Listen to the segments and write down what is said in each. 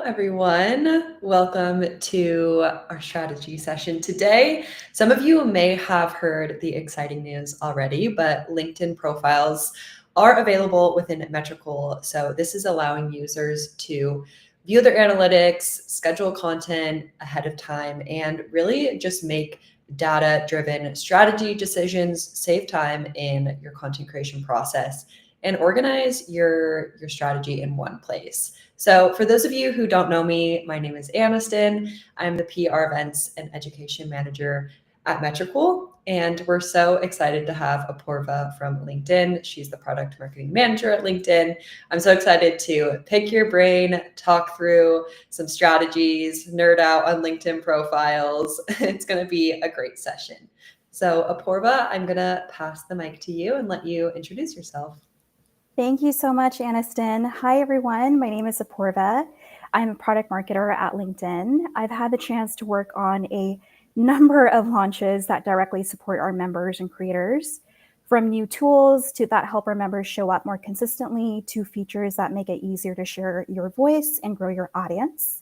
everyone. Welcome to our strategy session today. Some of you may have heard the exciting news already, but LinkedIn profiles are available within Metricool. So this is allowing users to view their analytics, schedule content ahead of time, and really just make data-driven strategy decisions, save time in your content creation process, and organize your strategy in one place. So for those of you who don't know me, my name is Aniston. I'm the PR Events and Education Manager at Metricool, and we're so excited to have Apurva from LinkedIn. She's the Product Marketing Manager at LinkedIn. I'm so excited to pick your brain, talk through some strategies, nerd out on LinkedIn profiles. It's going to be a great session. So Apurva, I'm going to pass the mic to you and let you introduce yourself. Thank you so much, Aniston. Hi, everyone. My name is Apurva. I'm a product marketer at LinkedIn. I've had the chance to work on a number of launches that directly support our members and creators, from new tools that help our members show up more consistently to features that make it easier to share your voice and grow your audience.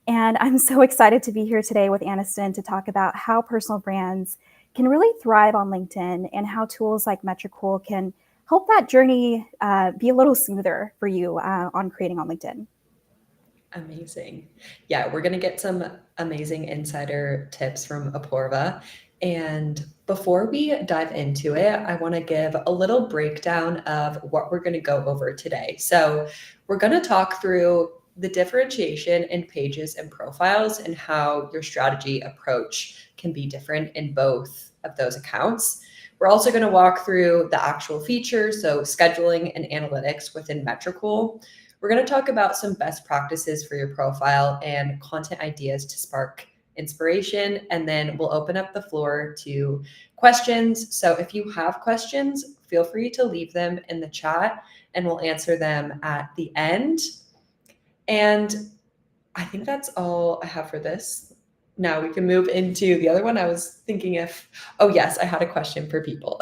And I'm so excited to be here today with Aniston to talk about how personal brands can really thrive on LinkedIn and how tools like Metricool can help that journey be a little smoother for you on creating on LinkedIn. Amazing. Yeah, we're going to get some amazing insider tips from Apurva. And before we dive into it, I want to give a little breakdown of what we're going to go over today. So we're going to talk through the differentiation in pages and profiles and how your strategy approach can be different in both of those accounts. We're also going to walk through the actual features, so scheduling and analytics within Metricool. We're going to talk about some best practices for your profile and content ideas to spark inspiration, and then we'll open up the floor to questions. So if you have questions, feel free to leave them in the chat and we'll answer them at the end. And I think that's all I have for this. Now we can move into the other one. I was thinking oh yes, I had a question for people.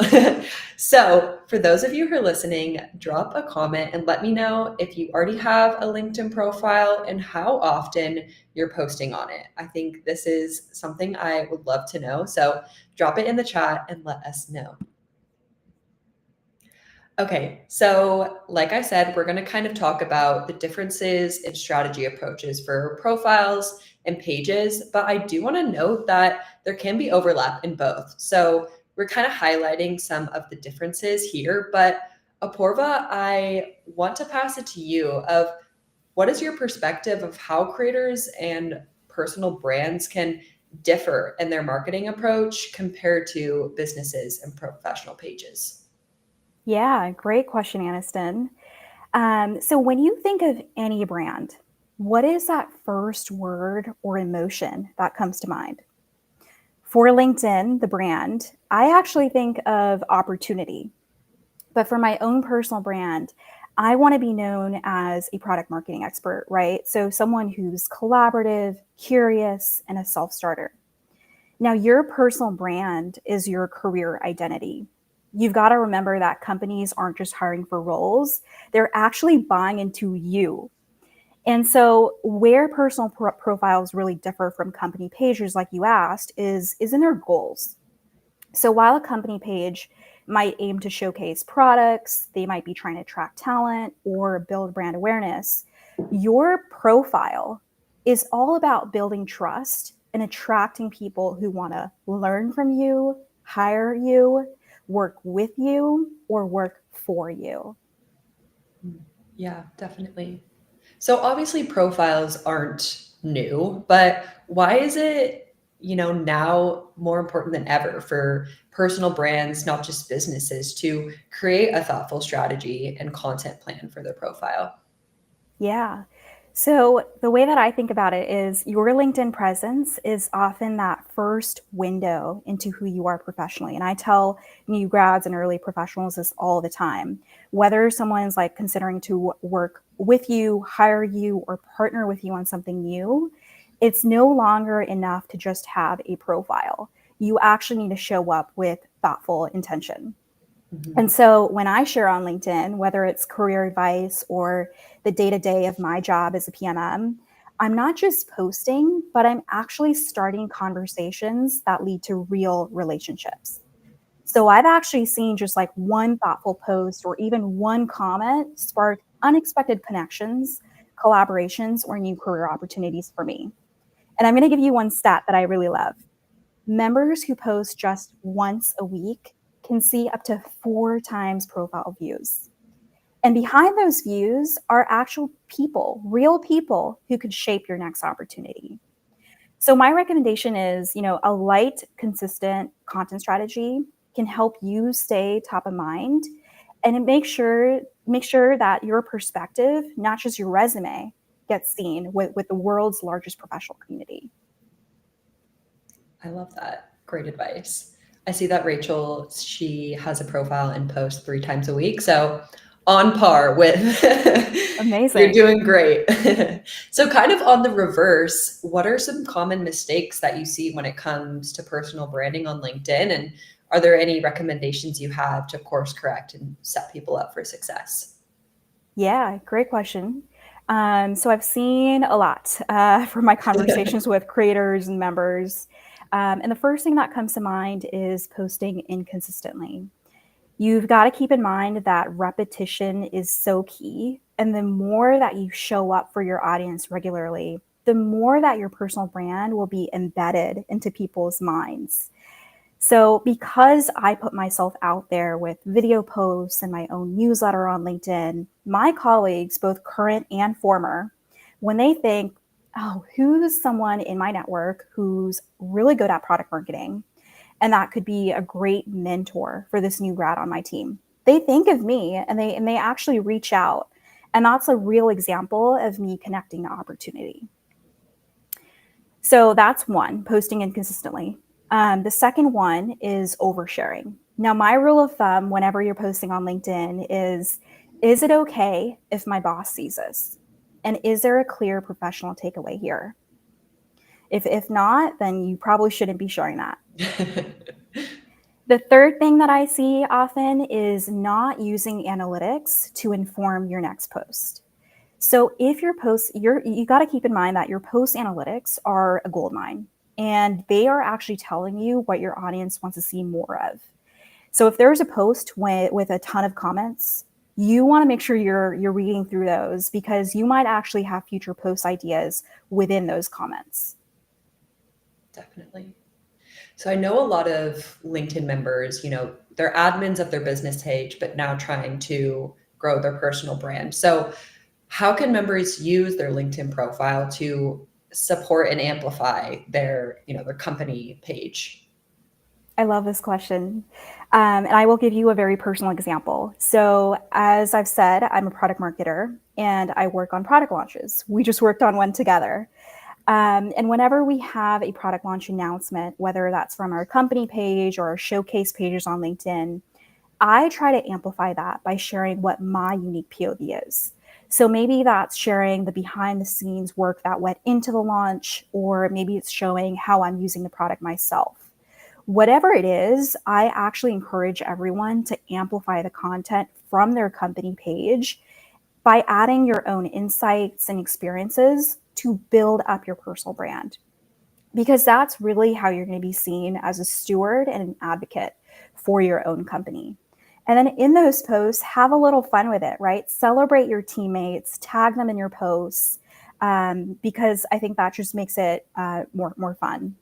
So for those of you who are listening, drop a comment and let me know if you already have a LinkedIn profile and how often you're posting on it. I think this is something I would love to know. So drop it in the chat and let us know. Okay, so like I said, we're going to kind of talk about the differences in strategy approaches for profiles and pages, but I do want to note that there can be overlap in both. So we're kind of highlighting some of the differences here, but Apurva, I want to pass it to you of what is your perspective of how creators and personal brands can differ in their marketing approach compared to businesses and professional pages? Yeah, great question, Aniston. So when you think of any brand, what is that first word or emotion that comes to mind? For LinkedIn, the brand, I actually think of opportunity. But for my own personal brand, I want to be known as a product marketing expert, right? So someone who's collaborative, curious, and a self-starter. Now, your personal brand is your career identity. You've got to remember that companies aren't just hiring for roles, they're actually buying into you. And so, where personal profiles really differ from company pages, like you asked, is in their goals. So, while a company page might aim to showcase products, they might be trying to attract talent or build brand awareness, your profile is all about building trust and attracting people who want to learn from you, hire you, work with you, or work for you. Yeah, definitely. So obviously profiles aren't new, but why is it, now more important than ever for personal brands, not just businesses, to create a thoughtful strategy and content plan for their profile? Yeah. So the way that I think about it is your LinkedIn presence is often that first window into who you are professionally. And I tell new grads and early professionals this all the time. Whether someone's like considering to work with you, hire you, or partner with you on something new, it's no longer enough to just have a profile. You actually need to show up with thoughtful intention. Mhm. And so when I share on LinkedIn, whether it's career advice or the day to day of my job as a PMM, I'm not just posting, but I'm actually starting conversations that lead to real relationships. So I've actually seen just like one thoughtful post or even one comment spark unexpected connections, collaborations, or new career opportunities for me. And I'm going to give you one stat that I really love. Members who post just once a week can see up to 4 times profile views. And behind those views are actual people, real people who could shape your next opportunity. So my recommendation is, a light, consistent content strategy can help you stay top of mind, and it make sure that your perspective, not just your resume, gets seen with the world's largest professional community. I love that. Great advice. I see that Rachel, she has a profile and posts 3 times a week. So on par with, you're Amazing. doing great. So, kind of on the reverse, what are some common mistakes that you see when it comes to personal branding on LinkedIn? And are there any recommendations you have to course correct and set people up for success? Yeah, great question. So I've seen a lot from my conversations with creators and members. And the first thing that comes to mind is posting inconsistently. You've got to keep in mind that repetition is so key. And the more that you show up for your audience regularly, the more that your personal brand will be embedded into people's minds. So, because I put myself out there with video posts and my own newsletter on LinkedIn, my colleagues, both current and former, when they think, oh, who's someone in my network who's really good at product marketing and that could be a great mentor for this new grad on my team, they think of me and they actually reach out. And that's a real example of me connecting to opportunity. So that's one, posting inconsistently. The second one is oversharing. Now, my rule of thumb whenever you're posting on LinkedIn is it okay if my boss sees this? And is there a clear professional takeaway here? If not, then you probably shouldn't be sharing that. The third thing that I see often is not using analytics to inform your next post. So if your posts, you got to keep in mind that your post analytics are a gold mine, and they are actually telling you what your audience wants to see more of. So if there's a post with a ton of comments, you want to make sure you're reading through those, because you might actually have future post ideas within those comments. Definitely. So I know a lot of LinkedIn members, they're admins of their business page, but now trying to grow their personal brand. So how can members use their LinkedIn profile to support and amplify their company page? I love this question. And I will give you a very personal example. So, as I've said, I'm a product marketer and I work on product launches. We just worked on one together. And whenever we have a product launch announcement, whether that's from our company page or our showcase pages on LinkedIn, I try to amplify that by sharing what my unique POV is. So maybe that's sharing the behind the scenes work that went into the launch, or maybe it's showing how I'm using the product myself. Whatever it is, I actually encourage everyone to amplify the content from their company page by adding your own insights and experiences to build up your personal brand. Because that's really how you're going to be seen as a steward and an advocate for your own company. And then in those posts, have a little fun with it, right? Celebrate your teammates, tag them in your posts, because I think that just makes it more fun.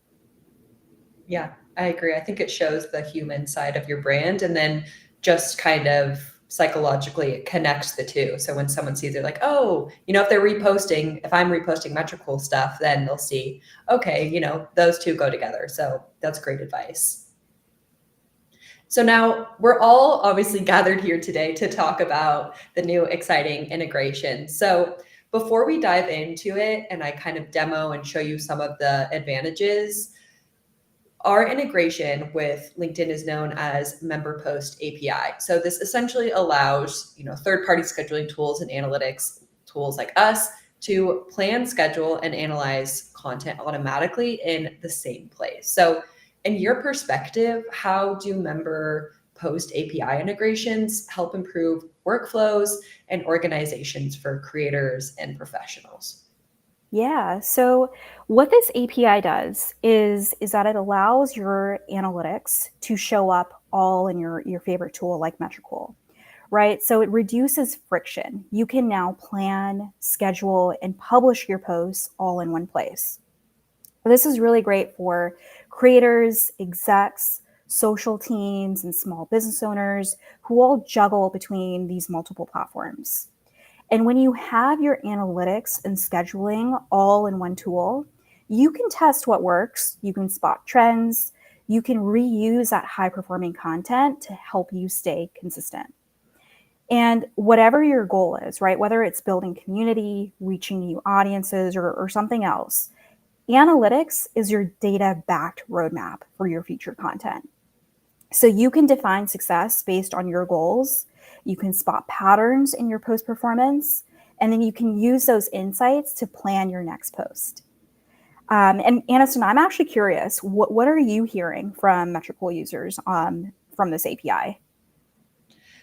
Yeah, I agree. I think it shows the human side of your brand, and then just kind of psychologically it connects the two. So when someone sees it, like, oh, if they're reposting, if I'm reposting Metricool stuff, then they'll see, okay, those two go together. So that's great advice. So now we're all obviously gathered here today to talk about the new exciting integration. So before we dive into it and I kind of demo and show you some of the advantages, our integration with LinkedIn is known as Member Post API. So this essentially allows, third-party scheduling tools and analytics tools like us to plan, schedule, and analyze content automatically in the same place. So in your perspective, how do Member Post API integrations help improve workflows and organizations for creators and professionals? Yeah. So what this API does is that it allows your analytics to show up all in your favorite tool like Metricool, right? So it reduces friction. You can now plan, schedule, and publish your posts all in one place. This is really great for creators, execs, social teams, and small business owners who all juggle between these multiple platforms. And when you have your analytics and scheduling all in one tool, you can test what works, you can spot trends, you can reuse that high performing content to help you stay consistent. And whatever your goal is, right, whether it's building community, reaching new audiences, or something else, analytics is your data backed roadmap for your future content. So you can define success based on your goals. You can spot patterns in your post performance, and then you can use those insights to plan your next post. And Aniston, I'm actually curious, what are you hearing from Metricool users from this API?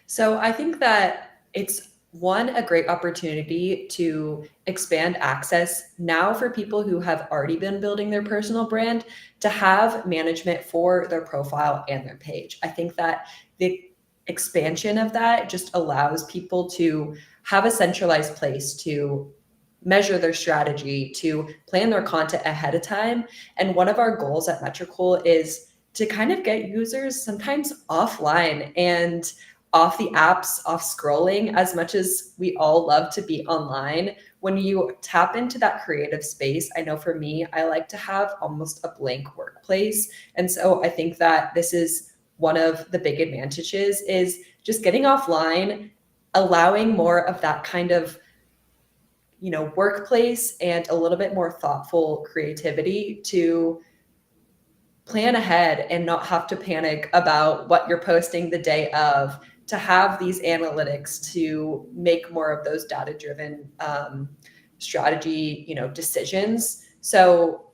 So I think that it's one, a great opportunity to expand access now for people who have already been building their personal brand to have management for their profile and their page. I think that the expansion of that just allows people to have a centralized place to measure their strategy, to plan their content ahead of time. And one of our goals at Metricool is to kind of get users sometimes offline and off the apps, off scrolling. As much as we all love to be online, when you tap into that creative space, I know for me, I like to have almost a blank workplace. And so I think that this is one of the big advantages is just getting offline, allowing more of that kind of workplace and a little bit more thoughtful creativity to plan ahead and not have to panic about what you're posting the day of, to have these analytics to make more of those data driven strategy decisions. So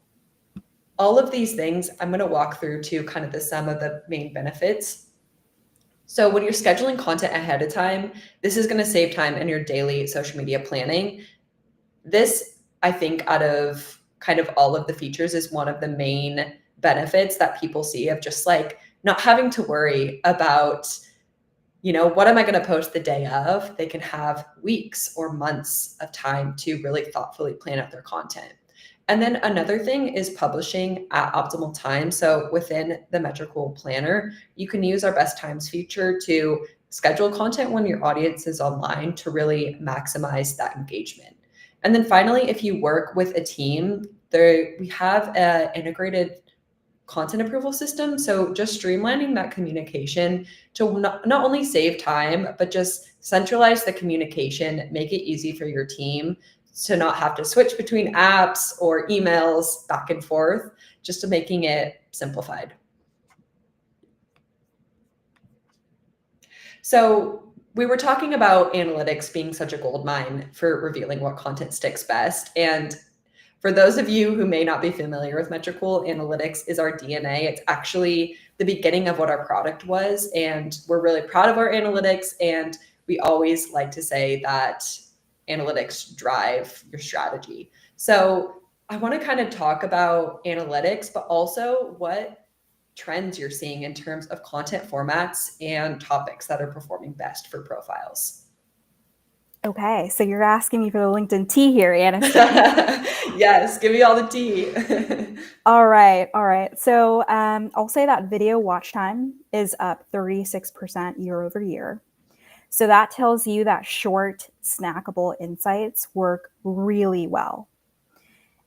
all of these things I'm going to walk through to kind of the sum of the main benefits. So when you're scheduling content ahead of time, this is going to save time in your daily social media planning. This, I think, out of kind of all of the features is one of the main benefits that people see of just like not having to worry about, what am I going to post the day of? They can have weeks or months of time to really thoughtfully plan out their content. And then another thing is publishing at optimal time. So within the Metricool Planner, you can use our best times feature to schedule content when your audience is online to really maximize that engagement. And then finally, if you work with a team, we have an integrated content approval system. So just streamlining that communication to not only save time, but just centralize the communication, make it easy for your team to not have to switch between apps or emails back and forth, just to making it simplified. So we were talking about analytics being such a gold mine for revealing what content sticks best. And for those of you who may not be familiar with Metricool, analytics is our DNA. It's actually the beginning of what our product was. And we're really proud of our analytics. And we always like to say that analytics drive your strategy. So I want to kind of talk about analytics, but also what trends you're seeing in terms of content formats and topics that are performing best for profiles. Okay, so you're asking me for the LinkedIn tea here, Aniston. Yes, give me all the tea. All right, all right. So I'll say that video watch time is up 36% year over year. So that tells you that short, snackable insights work really well.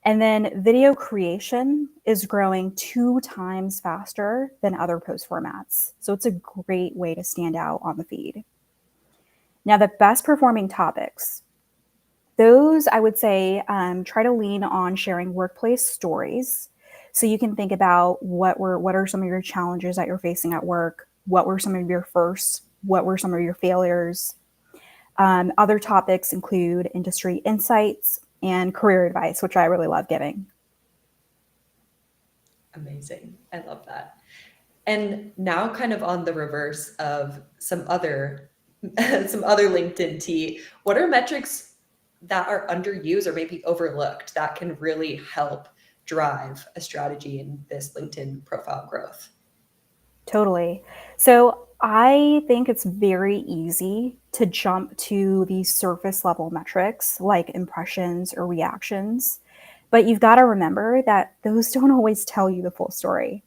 And then video creation is growing 2 times faster than other post formats. So it's a great way to stand out on the feed. Now, the best performing topics, those I would say try to lean on sharing workplace stories. So you can think about what are some of your challenges that you're facing at work? What were some of your firsts? What were some of your failures? Other topics include industry insights and career advice, which I really love giving. Amazing. I love that. And now kind of on the reverse of some other LinkedIn tea, what are metrics that are underused or maybe overlooked that can really help drive a strategy in this LinkedIn profile growth? Totally. So I think it's very easy to jump to these surface level metrics like impressions or reactions. But you've got to remember that those don't always tell you the full story,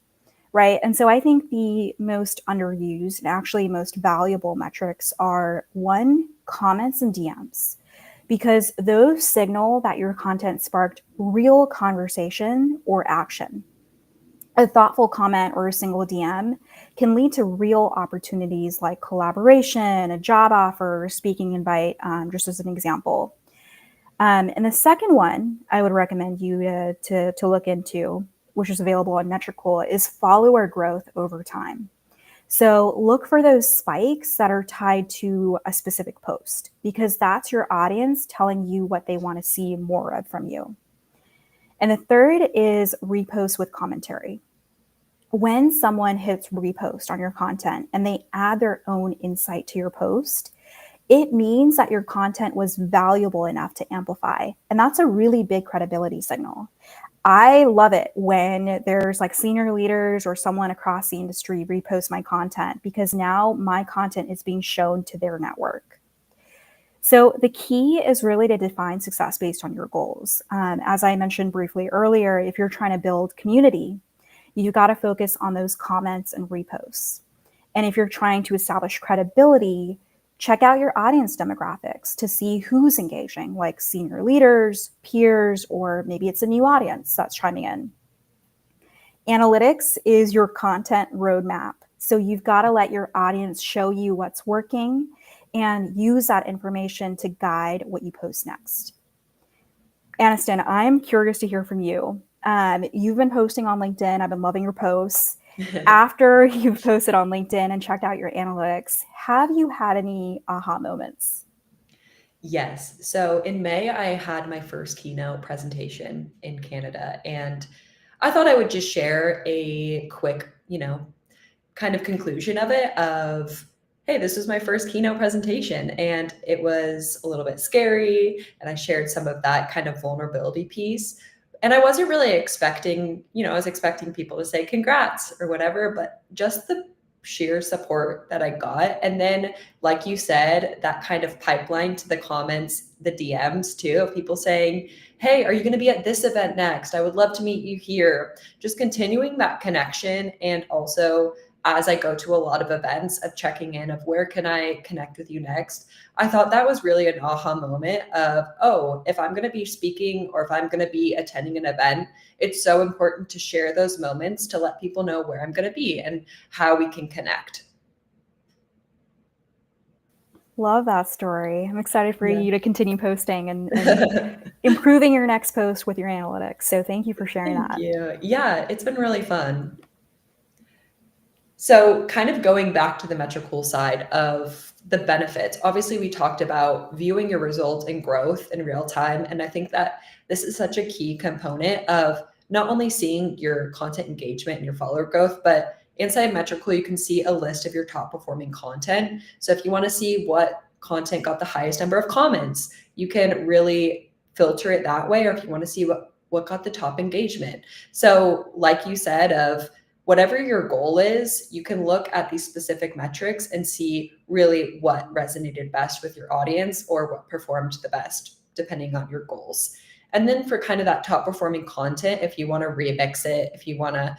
right? And so I think the most underused and actually most valuable metrics are one, comments and DMs, because those signal that your content sparked real conversation or action. A thoughtful comment or a single DM can lead to real opportunities like collaboration, a job offer, speaking invite, just as an example. And the second one I would recommend you to look into, which is available on Metricool, is follower growth over time. So look for those spikes that are tied to a specific post because that's your audience telling you what they want to see more of from you. And the third is repost with commentary. When someone hits repost on your content and they add their own insight to your post, it means that your content was valuable enough to amplify. And that's a really big credibility signal. I love it when there's like senior leaders or someone across the industry repost my content because now my content is being shown to their network. So the key is really to define success based on your goals. As I mentioned briefly earlier, if you're trying to build community, you got to focus on those comments and reposts. And if you're trying to establish credibility, check out your audience demographics to see who's engaging, like senior leaders, peers, or maybe it's a new audience that's chiming in. Analytics is your content roadmap. So you've got to let your audience show you what's working and use that information to guide what you post next. Aniston, I'm curious to hear from you. You've been posting on LinkedIn. I've been loving your posts. After you've posted on LinkedIn and checked out your analytics, have you had any aha moments? Yes. So in May, I had my first keynote presentation in Canada, and I thought I would just share a quick, kind of conclusion of it of, hey, this was my first keynote presentation and it was a little bit scary. And I shared some of that kind of vulnerability piece. And I wasn't really expecting, I was expecting people to say congrats or whatever, but just the sheer support that I got. And then, like you said, that kind of pipeline to the comments, the DMs too, of people saying, hey, are you going to be at this event next? I would love to meet you here. Just continuing that connection. And also, as I go to a lot of events, of checking in of where can I connect with you next. I thought that was really an aha moment of, oh, if I'm going to be speaking or if I'm going to be attending an event, it's so important to share those moments to let people know where I'm going to be and how we can connect. Love that story. I'm excited for Yeah. you to continue posting and improving your next post with your analytics. So thank you for sharing Thank that. you. Yeah, it's been really fun. So kind of going back to the Metricool side of the benefits, obviously we talked about viewing your results and growth in real time. And I think that this is such a key component of not only seeing your content engagement and your follower growth, but inside Metricool, you can see a list of your top performing content. So if you want to see what content got the highest number of comments, you can really filter it that way. Or if you want to see what got the top engagement. So like you said, of whatever your goal is, you can look at these specific metrics and see really what resonated best with your audience or what performed the best, depending on your goals. And then for kind of that top performing content, if you want to remix it, if you want to,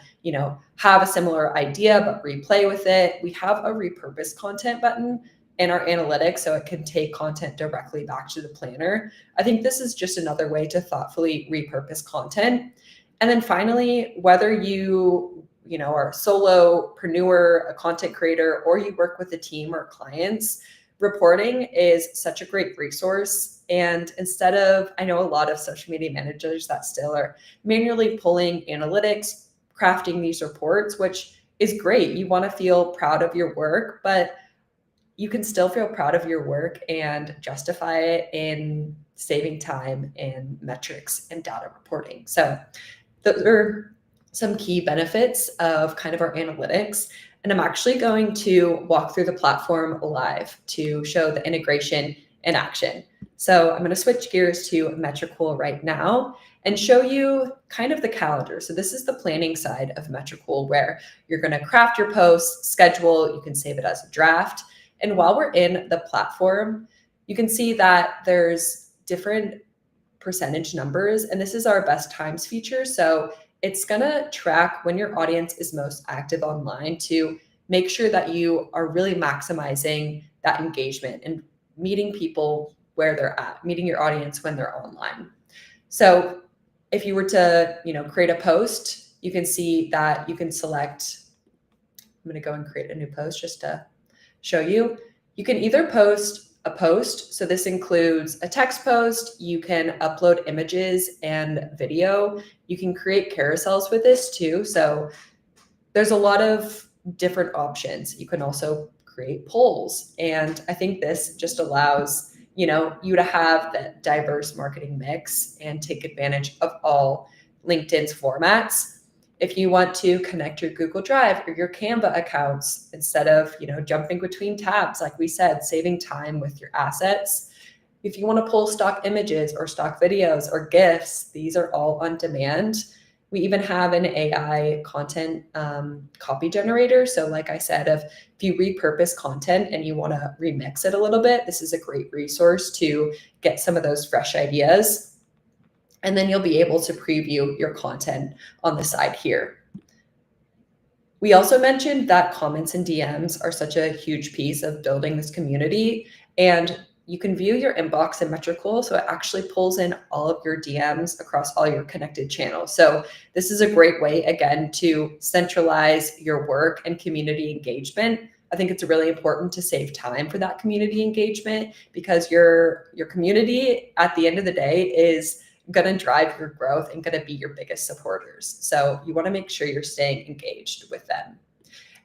have a similar idea but replay with it, we have a repurpose content button in our analytics so it can take content directly back to the planner. I think this is just another way to thoughtfully repurpose content. And then finally, whether are a solopreneur, a content creator, or you work with a team or clients, reporting is such a great resource. And instead of, I know a lot of social media managers that still are manually pulling analytics, crafting these reports, which is great. You want to feel proud of your work, but you can still feel proud of your work and justify it in saving time and metrics and data reporting. So those are some key benefits of kind of our analytics. And I'm actually going to walk through the platform live to show the integration in action. So I'm going to switch gears to Metricool right now and show you kind of the calendar. So this is the planning side of Metricool, where you're going to craft your posts, schedule, you can save it as a draft. And while we're in the platform, you can see that there's different percentage numbers, and this is our best times feature. So it's going to track when your audience is most active online to make sure that you are really maximizing that engagement and meeting people where they're at, meeting your audience when they're online. So if you were to, create a post, you can see that you can select, I'm going to go and create a new post just to show you. You can either post a post, so this includes a text post, you can upload images and video, you can create carousels with this too. So there's a lot of different options. You can also create polls. And I think this just allows, you to have that diverse marketing mix and take advantage of all LinkedIn's formats. If you want to connect your Google Drive or your Canva accounts instead of, jumping between tabs, like we said, saving time with your assets. If you want to pull stock images or stock videos or GIFs, these are all on demand. We even have an AI content copy generator. So like I said, if you repurpose content and you want to remix it a little bit, this is a great resource to get some of those fresh ideas. And then you'll be able to preview your content on the side here. We also mentioned that comments and DMs are such a huge piece of building this community. And you can view your inbox in Metricool, so it actually pulls in all of your DMs across all your connected channels. So this is a great way, again, to centralize your work and community engagement. I think it's really important to save time for that community engagement, because your community at the end of the day is going to drive your growth and going to be your biggest supporters. So you want to make sure you're staying engaged with them.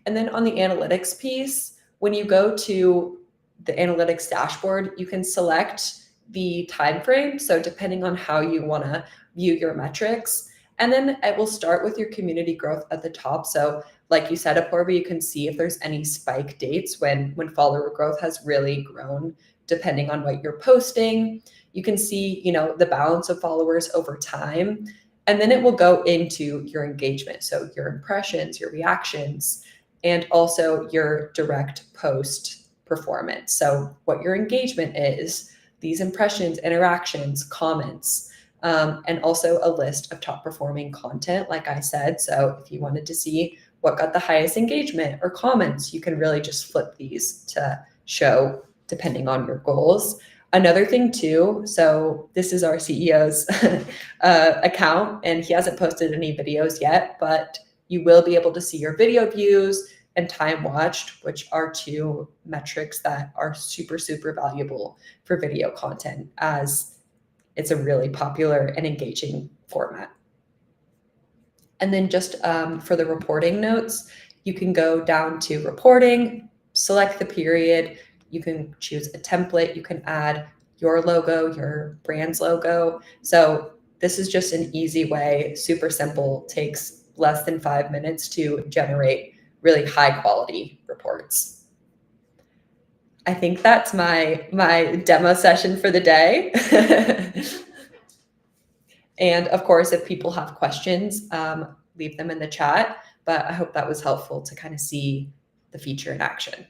And then on the analytics piece, when you go to the analytics dashboard, you can select the time frame. So depending on how you want to view your metrics, and then it will start with your community growth at the top. So like you said, Apoorva, you can see if there's any spike dates when follower growth has really grown, depending on what you're posting. You can see, the balance of followers over time, and then it will go into your engagement. So your impressions, your reactions, and also your direct post performance. So what your engagement is, these impressions, interactions, comments, and also a list of top performing content, like I said. So if you wanted to see what got the highest engagement or comments, you can really just flip these to show depending on your goals. Another thing too, so this is our CEO's account, and he hasn't posted any videos yet, but you will be able to see your video views and time watched, which are two metrics that are super, super valuable for video content, as it's a really popular and engaging format. And then just for the reporting notes, you can go down to reporting, select the period, you can choose a template, you can add your logo, your brand's logo. So this is just an easy way, super simple, takes less than 5 minutes to generate really high quality reports. I think that's my demo session for the day. And of course, if people have questions, leave them in the chat. But I hope that was helpful to kind of see the feature in action.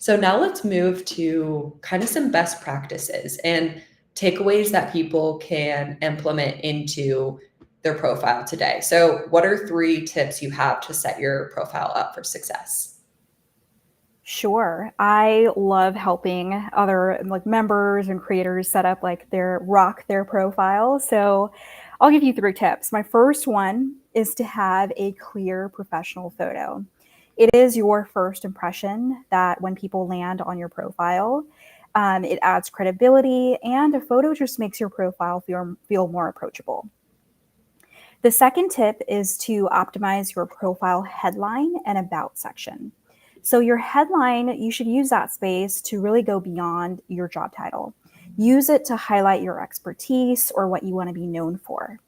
So now let's move to kind of some best practices and takeaways that people can implement into their profile today. So what are 3 tips you have to set your profile up for success? Sure. I love helping other members and creators set up rock their profile. So I'll give you 3 tips. My first one is to have a clear professional photo. It is your first impression that when people land on your profile, it adds credibility, and a photo just makes your profile feel more approachable. The second tip is to optimize your profile headline and about section. So your headline, you should use that space to really go beyond your job title. Use it to highlight your expertise or what you want to be known for.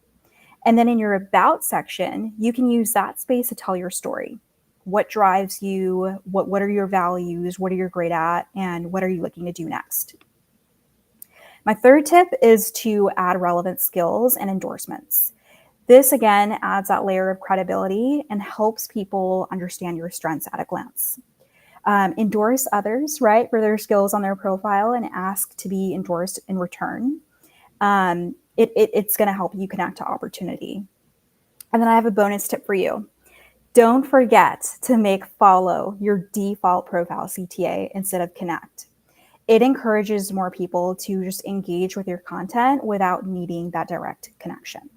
And then in your about section, you can use that space to tell your story. What drives you? What are your values? What are you great at? And what are you looking to do next? My third tip is to add relevant skills and endorsements. This again adds that layer of credibility and helps people understand your strengths at a glance. Endorse others, right, for their skills on their profile and ask to be endorsed in return. It's going to help you connect to opportunity. And then I have a bonus tip for you. Don't forget to make follow your default profile CTA instead of connect. It encourages more people to just engage with your content without needing that direct connection.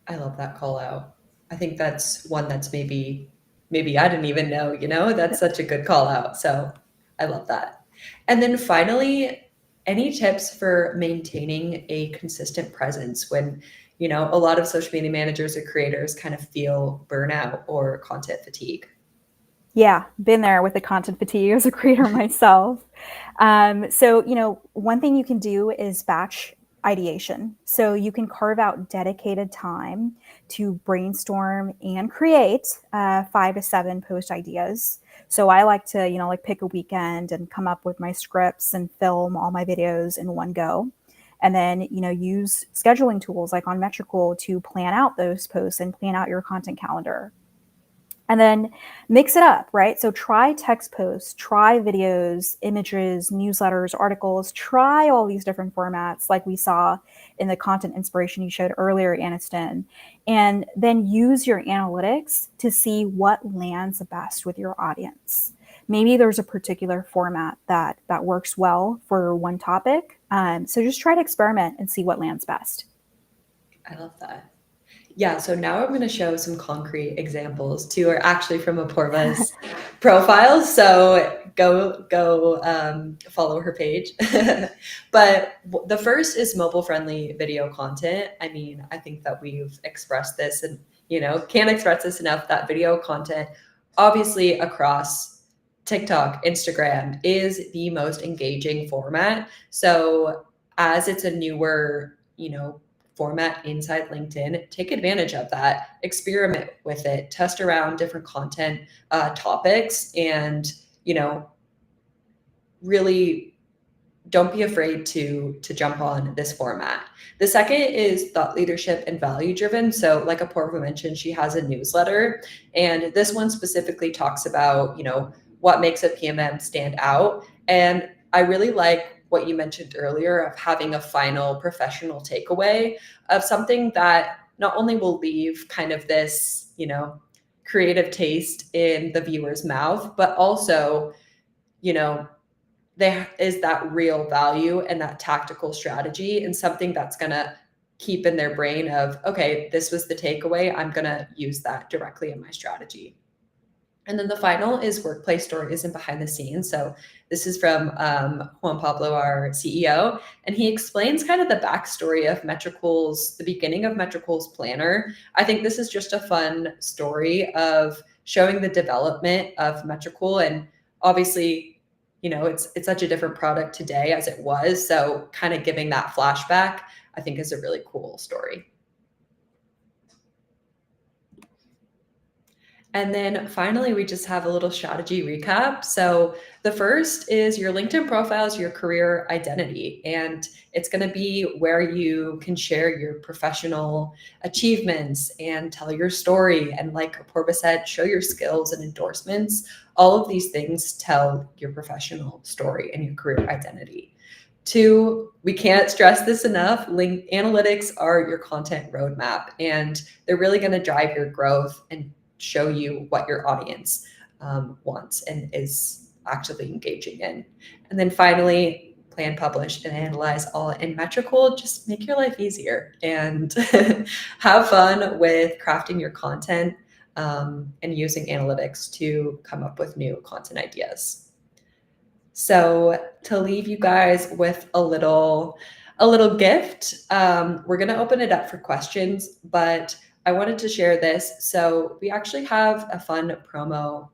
I love that call out. I think that's one that's maybe I didn't even know, that's such a good call out. So I love that. And then finally, any tips for maintaining a consistent presence when, a lot of social media managers or creators kind of feel burnout or content fatigue? Yeah, been there with the content fatigue as a creator myself. So, one thing you can do is batch ideation. So you can carve out dedicated time to brainstorm and create 5 to 7 post ideas. So I like to, like pick a weekend and come up with my scripts and film all my videos in one go. And then, use scheduling tools like on Metricool to plan out those posts and plan out your content calendar. And then mix it up, right? So try text posts, try videos, images, newsletters, articles, try all these different formats like we saw in the content inspiration you showed earlier, Aniston. And then use your analytics to see what lands best with your audience. Maybe there's a particular format that works well for one topic. So just try to experiment and see what lands best. I love that. Yeah, so now I'm going to show some concrete examples. Two are actually from Apoorva's profile, so go follow her page. But the first is mobile-friendly video content. I mean, I think that we've expressed this and, can't express this enough, that video content, obviously across TikTok, Instagram, is the most engaging format. So as it's a newer, format inside LinkedIn, take advantage of that, experiment with it, test around different content topics, and really don't be afraid to jump on this format. The second is thought leadership and value driven. So like Apoorva mentioned, she has a newsletter, and this one specifically talks about, what makes a PMM stand out. And I really like what you mentioned earlier of having a final professional takeaway of something that not only will leave kind of this, creative taste in the viewer's mouth, but also, there is that real value and that tactical strategy and something that's going to keep in their brain of, okay, this was the takeaway. I'm going to use that directly in my strategy. And then the final is workplace stories and behind the scenes. So this is from Juan Pablo, our CEO, and he explains kind of the backstory of the beginning of Metricool's planner. I think this is just a fun story of showing the development of Metricool, and obviously, it's such a different product today as it was. So kind of giving that flashback, I think, is a really cool story. And then finally, we just have a little strategy recap. So the first is your LinkedIn profile is your career identity, and it's going to be where you can share your professional achievements and tell your story. And like Apoorva said, show your skills and endorsements. All of these things tell your professional story and your career identity. Two, we can't stress this enough. Analytics are your content roadmap, and they're really going to drive your growth and show you what your audience wants and is actively engaging in. And then finally, plan, publish, and analyze all in Metricool. Just make your life easier and have fun with crafting your content and using analytics to come up with new content ideas. So to leave you guys with a little gift, we're going to open it up for questions, but I wanted to share this. So we actually have a fun promo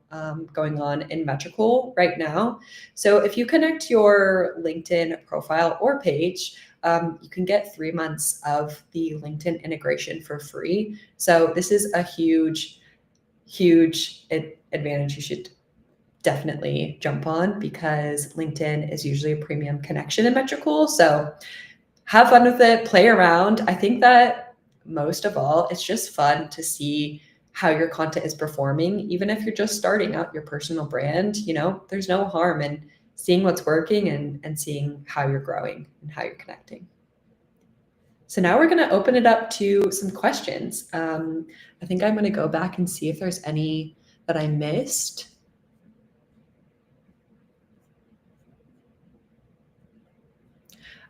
going on in Metricool right now. So if you connect your LinkedIn profile or page, you can get 3 months of the LinkedIn integration for free. So this is a huge huge advantage you should definitely jump on, because LinkedIn is usually a premium connection in Metricool. So have fun with it, play around. I think that most of all, it's just fun to see how your content is performing. Even if you're just starting out your personal brand, there's no harm in seeing what's working and seeing how you're growing and how you're connecting. So now we're going to open it up to some questions. I think I'm going to go back and see if there's any that I missed.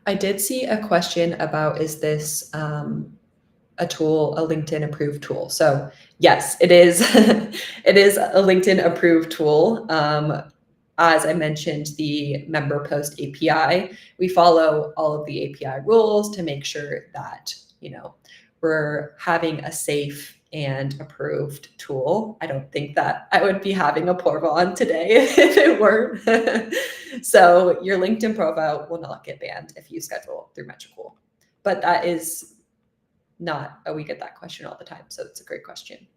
I did see a question about, is this a tool, a LinkedIn approved tool? So yes, it is. It is a LinkedIn approved tool. As I mentioned, the member post API, we follow all of the API rules to make sure that, we're having a safe and approved tool. I don't think that I would be having a Porva on today if it weren't. So your LinkedIn profile will not get banned if you schedule through Metricool. But that is not, we get that question all the time. So it's a great question.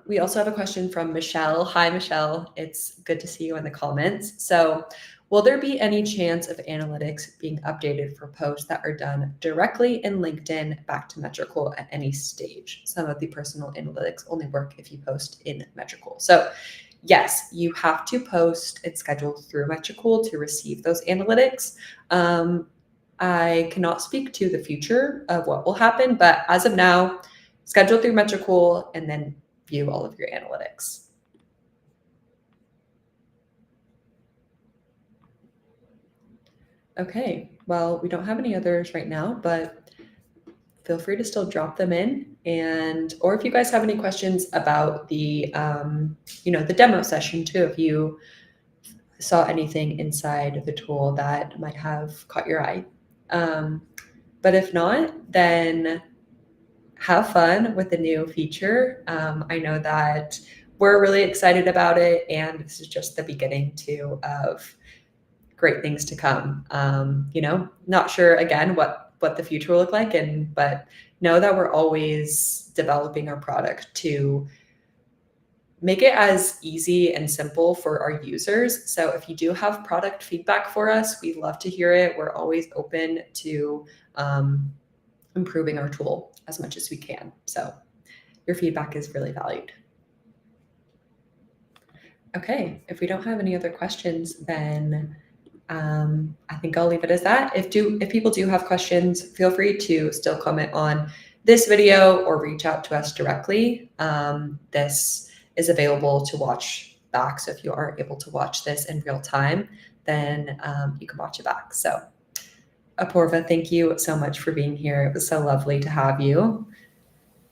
We also have a question from Michelle. Hi, Michelle. It's good to see you in the comments. So will there be any chance of analytics being updated for posts that are done directly in LinkedIn back to Metricool at any stage? Some of the personal analytics only work if you post in Metricool. So yes, you have to post it scheduled through Metricool to receive those analytics. I cannot speak to the future of what will happen, but as of now, schedule through Metricool and then view all of your analytics. Okay, well, we don't have any others right now, but feel free to still drop them in. Or if you guys have any questions about the, the demo session too, if you saw anything inside of the tool that might have caught your eye. But if not, then have fun with the new feature. I know that we're really excited about it, and this is just the beginning too of great things to come. Not sure again what the future will look like, but know that we're always developing our product to make it as easy and simple for our users. So if you do have product feedback for us, we'd love to hear it. We're always open to improving our tool as much as we can. So your feedback is really valued. Okay, if we don't have any other questions, then I think I'll leave it as that. If people do have questions, feel free to still comment on this video or reach out to us directly. This is available to watch back. So if you aren't able to watch this in real time, then you can watch it back. So Apoorva, thank you so much for being here. It was so lovely to have you.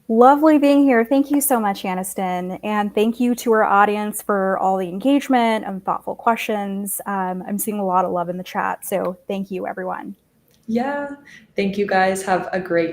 Lovely being here. Thank you so much, Aniston. And thank you to our audience for all the engagement and thoughtful questions. I'm seeing a lot of love in the chat. So thank you, everyone. Yeah. Thank you guys. Have a great